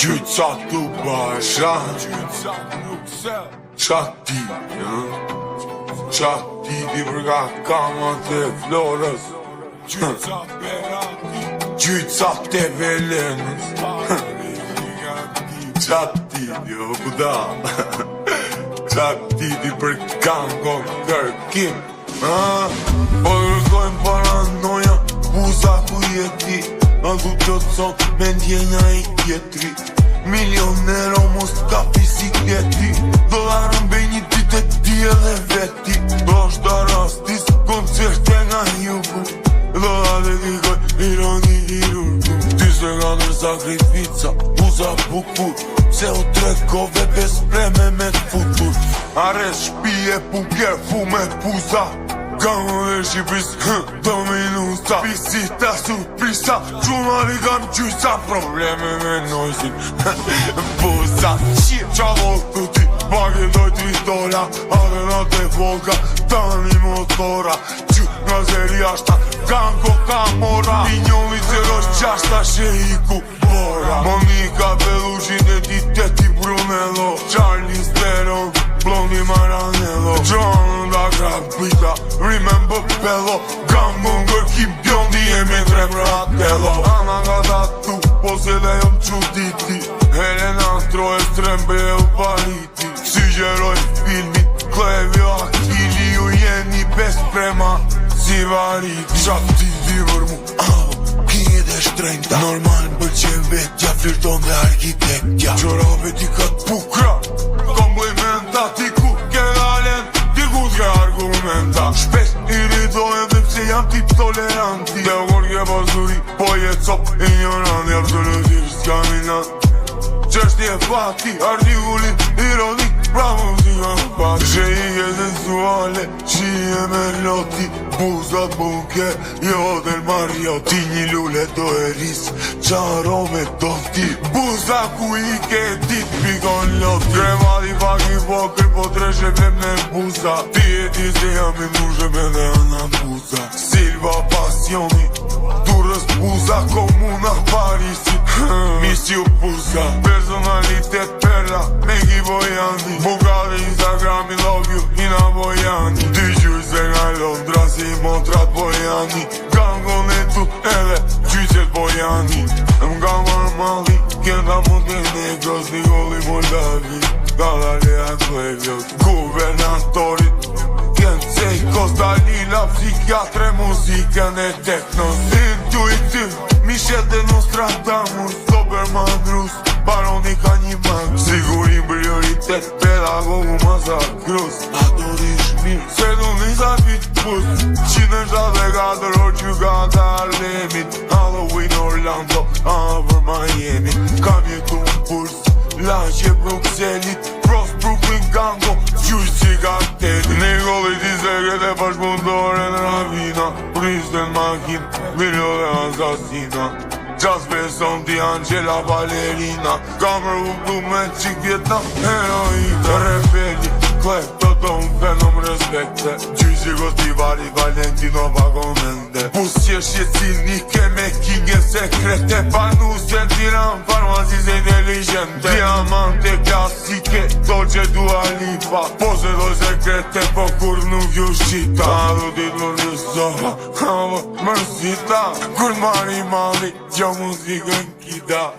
Gjyca të basha Qa ti Qa ti di përka kamat e florës Gjyca të velenës Qa ti di o kuda Qa ti di për kangon kërkim Po rëzojmë paranoja Buza ku jeti A du të thot me ndjenja i tjetri Milionero mos ka bisikleti Dolarën bej një dit e ti edhe veti Do është da rastis koncerte nga jugu Do da dhe dikoj ironi i rurgu 24 sakrifica, buza bukur Se o tregove bez preme me t'futur Ares shpije puker fume puza Gamo dhe Shqipis, do minusa Visita surprisa Gjunari kanë gjysa Probleme me nojzin Buza Qa volku ti Bagi doj $3 Arenat e volga Tani motora Gjy nga zeri ashta Gango ka mora Pinjoli 06 Sheiku Bora Monika Belushin e Titi Brunello Charlie Theron Blondi Maranello John da Grabita Remember Bello Gambo ngërkim bjondi jemi tre fratello Ana nga datu Po se dhe jom quditi Helena Stroje Strembe e Upariti Si gjeroj filmit Klevjo Akili Ju jeni bes prema Si variti Qa ti di për mu Kinje dhe shtrejnta Normal më qen vetja Flirton dhe arkitektja Gjorave ti ka t'pukra Komplimenta ti ku ke galen Ti ku t'ke argumenta Shpesh i rridojem dhe pse jam ti toleranti Dhe kur ke pasuri Po je cop ignoranti Absolutisht s'ka minat Qështje fati Artikullin ironik Pra muzika në pati Që i ke sensuale Që i e meloti Buzat bunke Jo del Mariotti Një lule do e ris Qa arome do ti Buza ku i ke dit Pikon loti Kremati faki poker Po treshe vem në buza Ti e ti se jam i mrushe Me dhe ana buza Silva pasioni Durës buza Komuna Parisit Misi u buza Personalitet perla Megi Bojani Bugari Instagrami love you Ina Bojani Ty gjyj se nga Londra Si Montrat Bojani Gangon e tut edhe gjyqet Bojani M'ga marmali Kjenda mund e negros Nikoli Moldavi Galalea Klevjot Gubernatorit Kjensej Kostalina Psikiatre Muziken e teknos Intuitiv Mishet e Nostradamus Doberman Rus Baroni ka një mag Sigurin prioritet Pedagogu Mazakrus A do dish mirë Se du nisa vit pus Qine 74 orë që gata Arlemit Halloween Orlando Over Miami Kam jetu në purs Laqe Bruxellit Pros Brooklyn Gango Gjyq si kartelit Nikollit i sekret e pashmundore në Ravina Pristen makin Viljo dhe Asasina Just beson ti Angela Valerina Kamer u du me qik Vietnam Heroina Rebeli Klep të tonë fenom respekte Gjyqi Gosti Vari Valentino Vagonende Pusqesh jecinike me kinge sekrete Panuse Tiran farmazis e inteligente Diamante klasike Dolce Dua Lipa Pose do sekrete po kur nuk ju shqita A du dit më njësoha Havo mërsita Kur mari mali Gjo muzikën kita